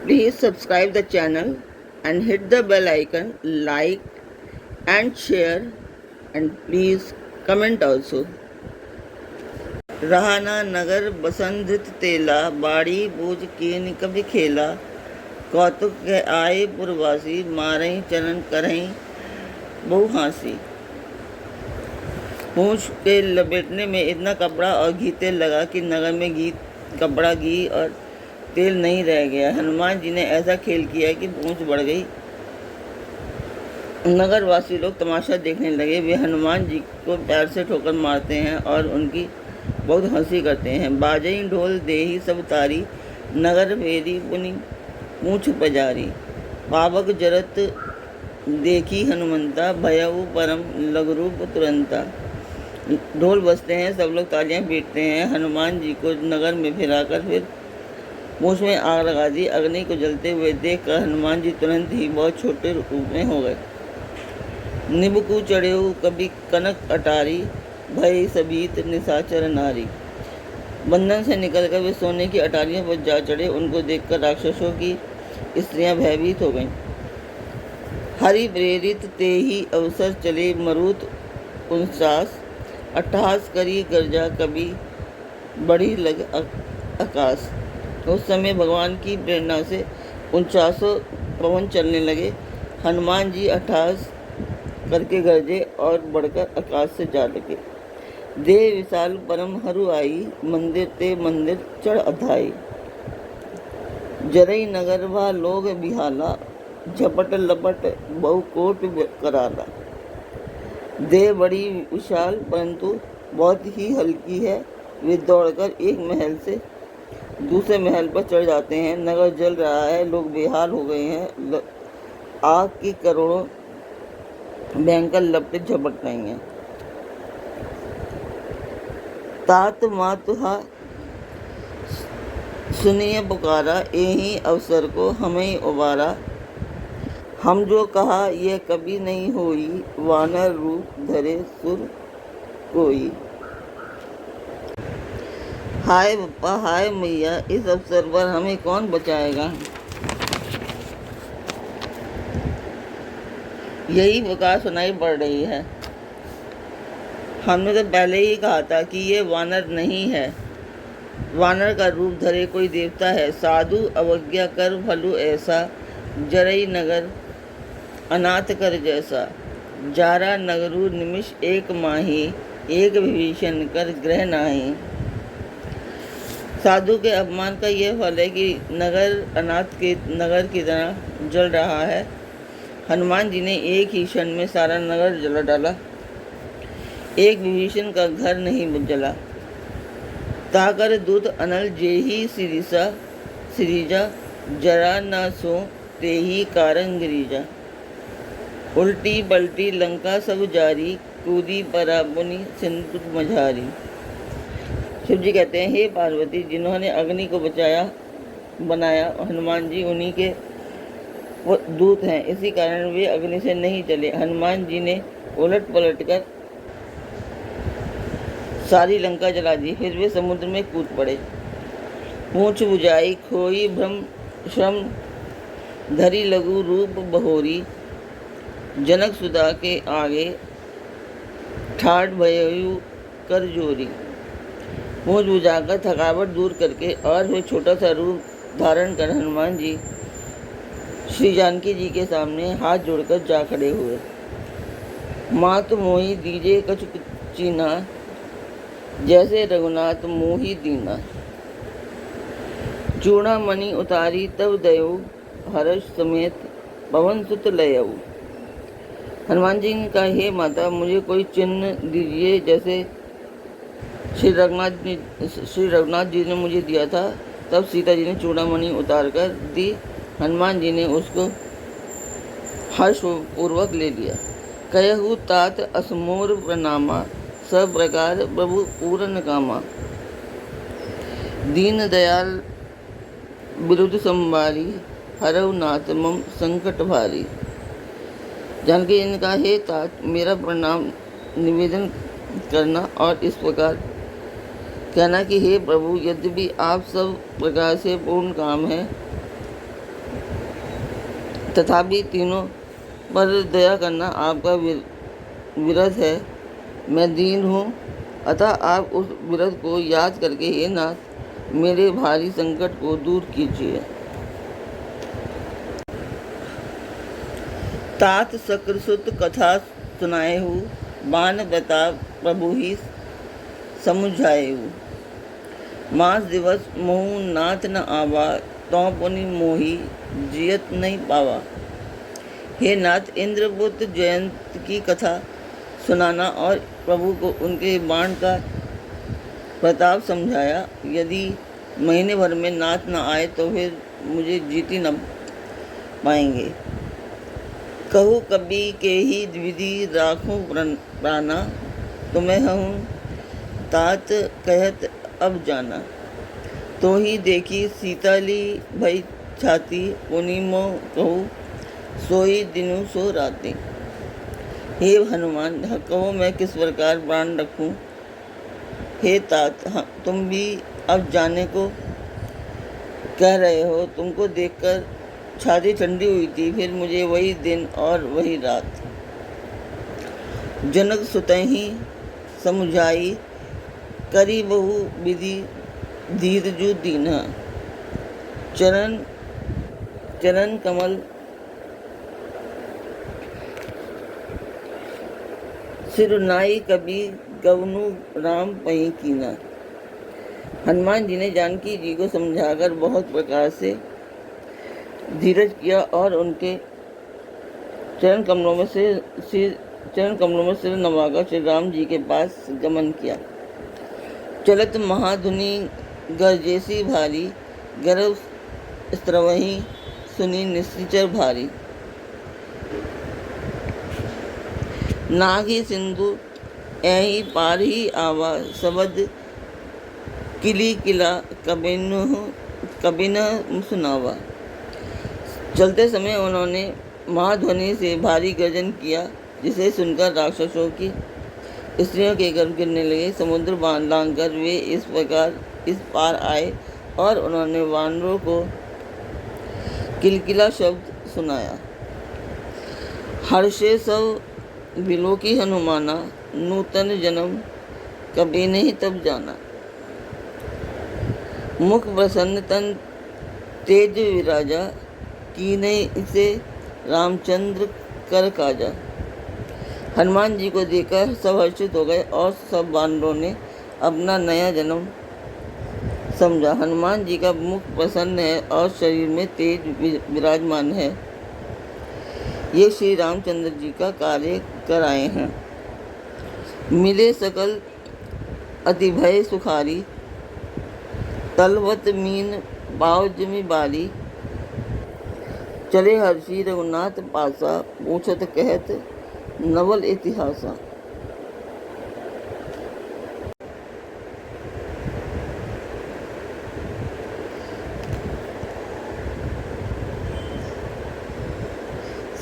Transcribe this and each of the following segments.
Please subscribe the channel and hit the bell icon, like and share, and please comment also. Rehana नगर बसंत तेला, बाड़ी बूझ कीन कभी खेला, कौतुक के आए पुरवासी, मारई चरण करई बहु हासी। पूंछ के लपेटने में इतना कपड़ा और घी तेल लगा कि नगर में कपड़ा घी और तेल नहीं रह गया। हनुमान जी ने ऐसा खेल किया कि पूंछ बढ़ गई। नगरवासी लोग तमाशा देखने लगे। वे हनुमान जी को प्यार से ठोकर मारते हैं और उनकी बहुत हंसी करते हैं। बाजई ढोल देही सब तारी, नगर फेरी पुनि पूंछ पजारी, पावक जरत देखी हनुमंता, भयउ परम लघुरूप तुरंता। ढोल बजते हैं, सब लोग तालियां पीटते हैं। हनुमान जी को नगर में फिराकर फिर मूछ में आग लगा दी। अग्नि को जलते हुए देखकर हनुमान जी तुरंत ही बहुत छोटे रूप में हो गए। निबकू चढ़ेऊ कभी कनक अटारी, भय सबीत निशाचर नारी। बंधन से निकलकर वे सोने की अटारियों पर जा चढ़े। उनको देखकर राक्षसों की स्त्रियां भयभीत हो गईं। हरि प्रेरित ते ही अवसर चले, मरुत 49 अट्टहास करी गर्जा, कभी बढ़ी लग आकाश। उस समय भगवान की प्रेरणा से 49 पवन चलने लगे। हनुमान जी अट्टहास करके गरजे और बढ़कर आकाश से जा लगे। देह विशाल परम हरू आई, मंदिर ते मंदिर चढ़ अधाई। जरई नगर वा लोग बिहाला, झपट लपट बहु कोट कराला। देह बड़ी विशाल परंतु बहुत ही हल्की है। वे दौड़कर एक महल से दूसरे महल पर चढ़ जाते हैं। नगर जल रहा है, लोग बेहाल हो गए हैं। आग की करोड़ों भयंकर लपटें झपट रही हैं। तात मातुहा सुनिए पुकारा, यही अवसर को हमें उबारा। हम जो कहा यह कभी नहीं होई, वानर रूप धरे सुर कोई। हाय बप्पा, हाय मैया, इस अवसर पर हमें कौन बचाएगा। यही पुकार सुनाई पड़ रही है। हमने तो पहले ही कहा था कि ये वानर नहीं है, वानर का रूप धरे कोई देवता है। साधु अवज्ञा कर भलु ऐसा, जरई नगर अनाथ कर जैसा। जारा नगरु निमिष एक माही, एक विभीषण कर ग्रह नाही। साधु के अपमान का यह फल है कि नगर अनाथ के नगर की तरह जल रहा है। हनुमान जी ने एक ही क्षण में सारा नगर जला डाला। एक विभीषण का घर नहीं जला। ताकर दूत अनल जेही सिरीजा, जरा न सो तेही कारण गिरिजा। उल्टी पलटी लंका सब जारी, कूदी परापुनि सिंधु मझारी। शिव जी कहते हैं, हे पार्वती, जिन्होंने अग्नि को बनाया, हनुमान जी उन्हीं के वो दूत हैं। इसी कारण वे अग्नि से नहीं चले। हनुमान जी ने उलट पलट कर सारी लंका जला दी। फिर वे समुद्र में कूद पड़े। पूंछ बुझाई खोई भ्रम श्रम, धरी लघु रूप बहोरी। जनक सुधा के आगे ठाठ भययु कर जोरी। पूंछ बुझाकर थकावट दूर करके और फिर छोटा सा रूप धारण कर हनुमान जी श्री जानकी जी के सामने हाथ जोड़कर जा खड़े हुए। मात मोही दीजे कछु चीना, जैसे रघुनाथ मोही दीना। चूड़ामणि उतारी तब दयऊ, हर्ष समेत पवन सुत लयऊ। हनुमान जी ने कहा, हे माता, मुझे कोई चिन्ह दीजिए जैसे श्री रघुनाथ जी ने मुझे दिया था। तब सीता जी ने चूड़ामणि उतार कर दी। हनुमान जी ने उसको हर्षपूर्वक ले लिया। कहु तात असमोर प्रणामा, सब प्रकार प्रभु पूरन कामा। दीन दयाल विरुद्ध संवारी, हरऊ नाथ मम संकट भारी। जानकी जी ने कहा, हे तात, मेरा प्रणाम निवेदन करना और इस प्रकार कहना कि हे प्रभु, यद्यपि आप सब प्रकार से पूर्ण काम है, तथापि तीनों पर दया करना आपका विरत है। मैं दीन हूँ, अतः आप उस विरत को याद करके हे नाथ मेरे भारी संकट को दूर कीजिए। तात सकृसुत कथा सुनाए हूँ, बान प्रताप प्रभु ही समुझाए हूँ। मास दिवस मोहु नाथ न आवा, तौ पुनि मोही जियत नहीं पावा। हे नाथ, इंद्रपुत्र जयंत की कथा सुनाना और प्रभु को उनके बाण का प्रताप समझाया। यदि महीने भर में नाथ न आए तो फिर मुझे जीती न पाएंगे। कहूँ कभी के ही विधि राखूं प्राणा, तुम्हें हूँ तात कहत अब जाना। तो ही देखी सीताली भई छाती, पुनिमो कहूँ सोई दिनु सो राती। हे हनुमान, कहो मैं किस प्रकार प्राण रखूं। हे तात, तुम भी अब जाने को कह रहे हो। तुमको देखकर छाती ठंडी हुई थी, फिर मुझे वही दिन और वही रात। जनक सुतहि समुझाई, करी बहु विधि धीरजु दीन्हा। चरण कमल सिरुनाई, कभी गवनु राम पही कीना। हनुमान जी ने जानकी जी को समझाकर बहुत प्रकार से धीरज किया और उनके चरण कमलों में सिर नवाकर श्री राम जी के पास गमन किया। चलत महाधुनि गरजेसी भारी, गर्व स्त्रवही सुनी निश्चर भारी। नागी सिंधु ऐही पार ही आवा, सबद किली किला कबिन सुनावा। चलते समय उन्होंने महाध्वनि से भारी गर्जन किया, जिसे सुनकर राक्षसों की स्त्रियों के गर्भ गिरने लगे। समुद्र बांध लांघकर वे इस प्रकार इस पार आए और उन्होंने वानरों को किलकिला शब्द सुनाया। हर्षे सब विलोकी हनुमाना, नूतन जन्म कभी नहीं तब जाना। मुख प्रसन्न तन तेज विराजा, कीने इसे रामचंद्र कर काजा। हनुमान जी को देखकर सब हर्षित हो गए और सब वानरों ने अपना नया जन्म समझा। हनुमान जी का मुख प्रसन्न है और शरीर में तेज विराजमान है। ये श्री रामचंद्र जी का कार्य कराए हैं। मिले सकल अति भय सुखारी, तलवत मीन बावजमी बारी। चले हर्षि रघुनाथ पासा, पूछत कहत नवल इतिहासा।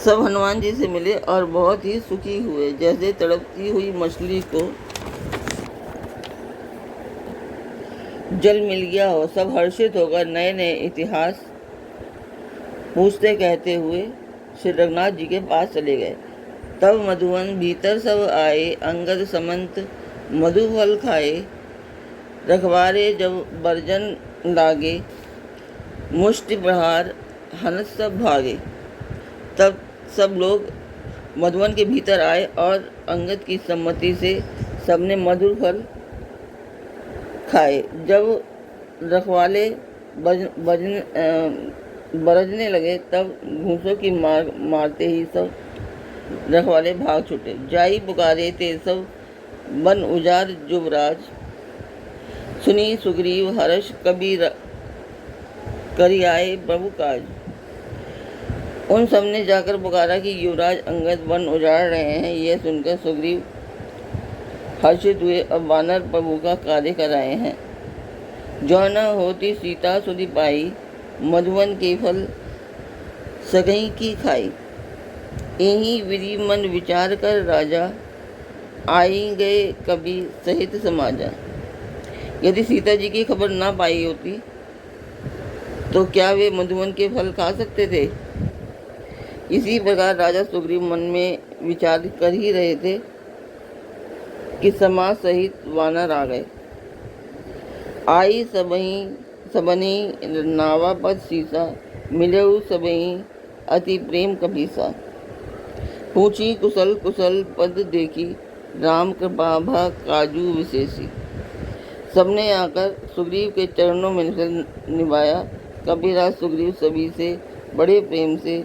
सब हनुमान जी से मिले और बहुत ही सुखी हुए। जैसे तड़पती हुई मछली को जल मिल गया हो, सब हर्षित होकर नए नए इतिहास पूछते कहते हुए श्री रघुनाथ जी के पास चले गए। तब मधुवन भीतर सब आए, अंगद समंत मधुफल खाए। रखवारे जब बर्जन लागे, मुष्टि प्रहार हनस सब भागे। तब सब लोग मधुवन के भीतर आए और अंगद की सम्मति से सबने मधुर फल खाए। जब रखवाले बरजने लगे, तब घूंसों की मारते ही सब रखवाले भाग छूटे। जाई पुकारे ते सब बन उजार जुबराज, सुनी सुग्रीव हर्ष कबीर करी आए प्रभु काज। उन सब ने जाकर पुकारा कि युवराज अंगद वन उजाड़ रहे हैं। यह सुनकर सुग्रीव हर्षित हुए। अब वानर प्रभु का कार्य कराए हैं। जो न होती सीता सुधि पाई, मधुवन के फल सकहीं की खाई। यही विधि मन विचार कर राजा, आई गए कभी सहित समाजा। यदि सीता जी की खबर ना पाई होती तो क्या वे मधुवन के फल खा सकते थे। इसी प्रकार राजा सुग्रीव मन में विचार कर ही रहे थे कि समाज सहित वानर आ गए। आई सबनी नावा पद सीसा, मिलऊ सबही अति प्रेम कपीसा। पूछी कुशल कुशल पद देखी, राम कृपा भा काजू विशेषी। सबने आकर सुग्रीव के चरणों में निभाया। कबीराज सुग्रीव सभी से बड़े प्रेम से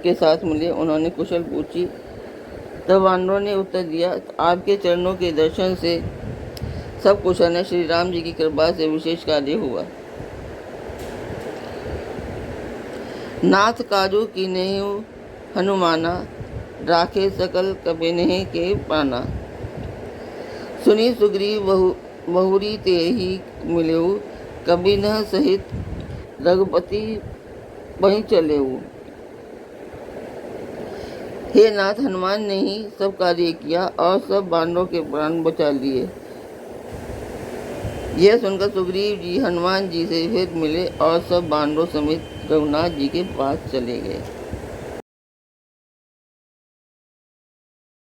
के साथ मिले। उन्होंने कुशल पूछी, तब वानरों ने उत्तर दिया, आपके चरणों के दर्शन से सब कुशल है। श्री राम जी की कृपा से विशेष कार्य हुआ। नाथ काजू की नहीं हनुमाना, राखे सकल कपिनेह के प्राणा। सुनी सुग्रीव बहुरी ते ही मिलेऊ, कपिनह सहित रघुपति वहीं चलेऊ। हे नाथ, हनुमान ने ही सब कार्य किया और सब बानरों के प्राण बचा लिए। यह सुनकर सुग्रीव जी हनुमान जी से फिर मिले और सब बानरों समेत रघुनाथ जी के पास चले गए।